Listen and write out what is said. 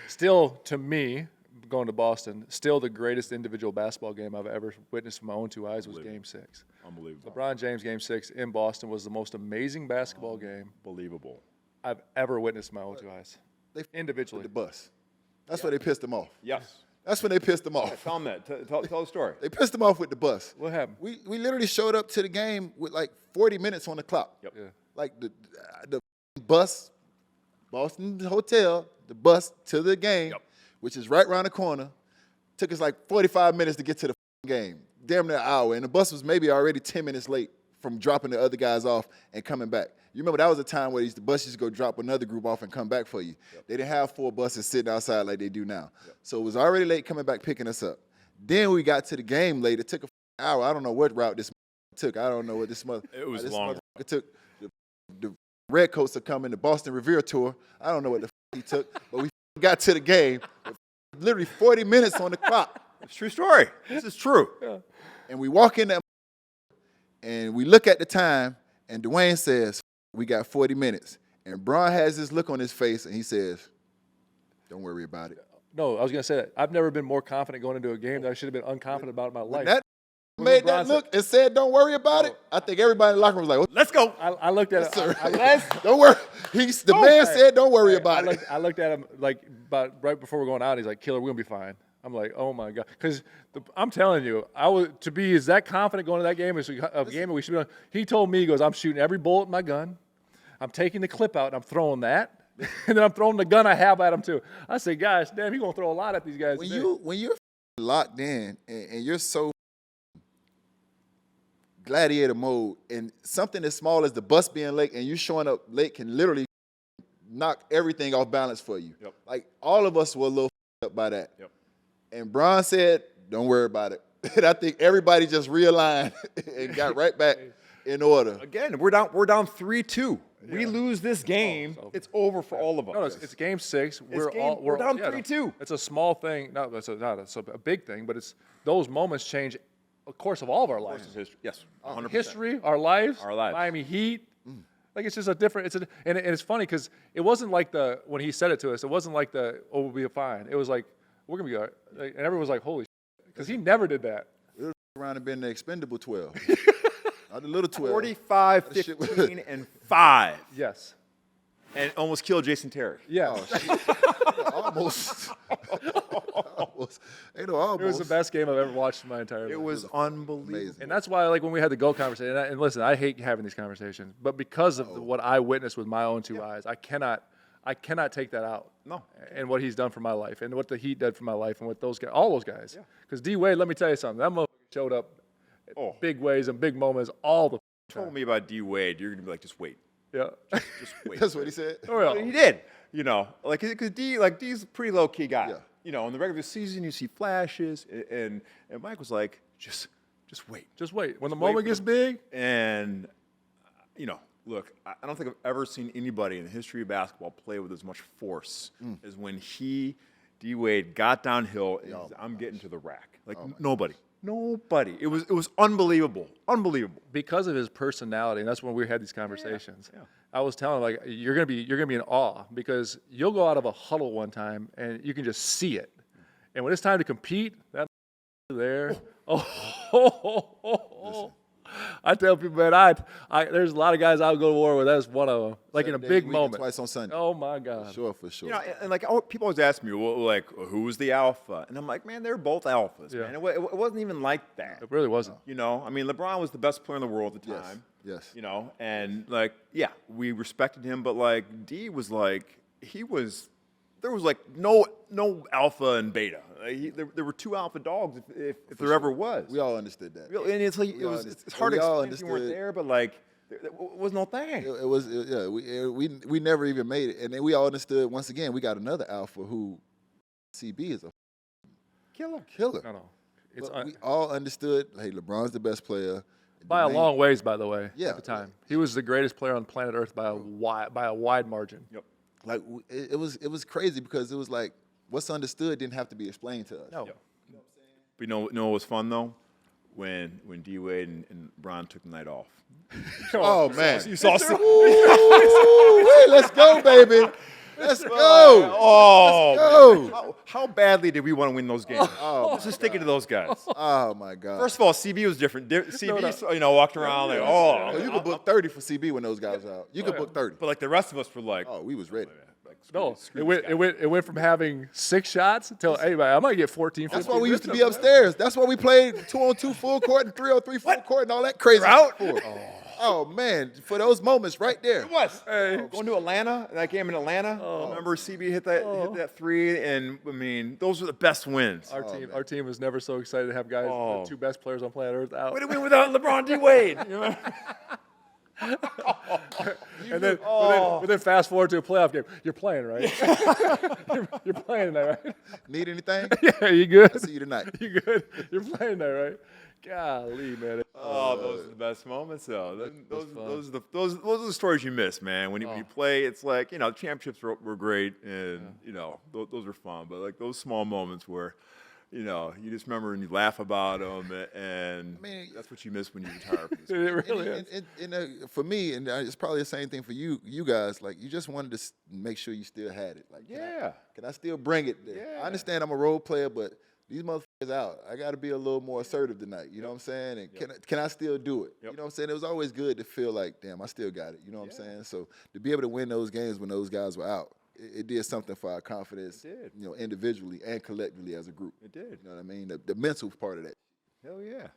Still, to me, going to Boston, still the greatest individual basketball game I've ever witnessed with my own 2 eyes was Game 6. Unbelievable. LeBron James Game 6 in Boston was the most amazing basketball game Unbelievable. I've ever witnessed with my own 2 eyes. They Individually. the bus. That's where they pissed him off. Yes. That's when they pissed him off. Tell them that. Tell the story. They pissed him off with the bus. What happened? We literally showed up to the game with like 40 minutes on the clock. Yep. Yeah. Like the bus, Boston hotel, the bus to the game, which is right around the corner, took us like 45 minutes to get to the game. Damn near an hour. And the bus was maybe already 10 minutes late from dropping the other guys off and coming back. You remember that was a time where the bus used to go drop another group off and come back for you. They didn't have 4 buses sitting outside like they do now. So it was already late coming back picking us up. Then we got to the game late. It took an hour. I don't know what route this took. I don't know what this mother. It was this long. It took the Redcoats are coming, the Boston Revere tour. I don't know what the he took, but we got to the game with literally 40 minutes on the clock. It's a true story. This is true. And we walk in there and we look at the time, and Dwayne says, we got 40 minutes. And Bron has this look on his face, and he says, don't worry about it. No, I was going to say that. I've never been more confident going into a game that I should have been unconfident about in my life. That made that look and said, don't worry about it. I think everybody in the locker room was like, Let's go. I looked at it. don't worry. The man said, don't worry about it. I looked at him like right before we're going out. He's like, "Killer, we're gonna be fine." I'm like, "Oh my god!" Because I'm telling you, I was to be is that confident going to that game is a game that we should be on. He told me, he goes, "I'm shooting every bullet in my gun. I'm taking the clip out and I'm throwing that, and then I'm throwing the gun I have at him too." I said, "Gosh, damn, he's gonna throw a lot at these guys." When you're locked in and you're so gladiator mode, and something as small as the bus being late and you showing up late can literally knock everything off balance for you. Like all of us were a little up by that. And Bron said, "Don't worry about it." And I think everybody just realigned and got right back in order. Again, we're down 3-2. We lose this game, it's over for all of us. No, it's Game 6. We're down 3-2. It's a small thing. No, it's a big thing, but it's those moments change the course of all of our lives. History. Yes, 100%. History, our lives, Our lives. Miami Heat. Like it's just a different. And it's funny because it wasn't like when he said it to us. It wasn't like we'll be fine. It was like we're gonna be all right. Like, and everyone was like, "Holy," because he never did that. It was around and been the expendable 12. Not the little 12. 45, 15, and 5. Yes. And almost killed Jason Terry. Yeah. Almost. Almost. It was the best game I've ever watched in my entire life. It was unbelievable. amazing. And that's why, like, when we had the GO conversation, and listen, I hate having these conversations, but because of what I witnessed with my own 2 eyes, I cannot take that out. No. And what he's done for my life, and what the Heat did for my life, and what those guys, all those guys. Because D Wade, let me tell you something, that motherfucker showed up big ways and big moments all the time. Told me about D Wade, you're gonna be like, just wait. Yeah. Just wait. That's what he said. Oh, yeah. He did. You know, like, because D's a pretty low key guy. Yeah. You know, in the regular season, you see flashes, and Mike was like, just wait. Just wait. When the wait moment for gets big, And, you know, look, I don't think I've ever seen anybody in the history of basketball play with as much force as when D Wade, got downhill. And said, I'm getting to the rack. Like nobody. It was unbelievable. Unbelievable. because of his personality, and that's when we had these conversations. I was telling him, like, you're gonna be in awe because you'll go out of a huddle one time and you can just see it, and when it's time to compete, that there, I tell people, man, there's a lot of guys I'll go to war with. That's one of them. Like in a big moment. Twice on Sunday. Oh my God. For sure. You know, and like people always ask me, well, like, who's the alpha? And I'm like, man, they're both alphas, man. It wasn't even like that. It really wasn't. You know, I mean, LeBron was the best player in the world at the time. Yes. You know, and like, yeah, we respected him, but like D was like, there was like no alpha and beta. There were 2 alpha dogs if there ever was. We all understood that. And it's like it's hard to explain if you weren't there, but like there was no thing. We never even made it, and then we all understood. Once again, we got another alpha who CB is a killer. No. We all understood. Hey, LeBron's the best player. By a long ways, by the way. Yeah. At the time, he was the greatest player on planet Earth by a wide margin. Yep. Like it was crazy because it was like what's understood didn't have to be explained to us. No. But you know what was fun though? When D Wade and Bron took the night off. Oh man, You saw Ooh, let's go, baby. Let's go. Oh, Let's go. how badly did we want to win those games? Let's just stick it to those guys. Oh my God. First of all, CB was different. CB, walked around like, Oh, you could book 30 for CB when those guys are out. You could book 30. But like the rest of us were like, Oh, we was ready. No, it went from having 6 shots until, hey, man, I might get 14, 15. That's why we used to be upstairs. That's why we played 2-on-2 full court and 3-on-3 full court and all that crazy out? stuff. Oh man, for those moments right there. It was. Going to Atlanta, that game in Atlanta. I remember CB hit that 3, and I mean, those were the best wins. Our team was never so excited to have guys, the 2 best players on planet Earth out. What did we win without LeBron D. Wade? And then, but then fast forward to a playoff game. You're playing, right? you're playing there, right? Need anything? Yeah, you good? I'll see you tonight. You good? You're playing there, right? Golly, man. Those are the best moments, though. Those are the stories you miss, man. When you play, it's like, championships were great, and those were fun. But like those small moments where, you just remember and you laugh about them, and that's what you miss when you retire. It really is. And for me, and it's probably the same thing for you guys. Like you just wanted to make sure you still had it. Like, can I still bring it there? Yeah. I understand I'm a role player, but these motherfuckers out. I got to be a little more assertive tonight. You know what I'm saying? And can I still do it? You know what I'm saying? It was always good to feel like, damn, I still got it. You know what I'm saying? So to be able to win those games when those guys were out, it did something for our confidence. It did. Individually and collectively as a group. It did. You know what I mean? The mental part of that. Hell yeah.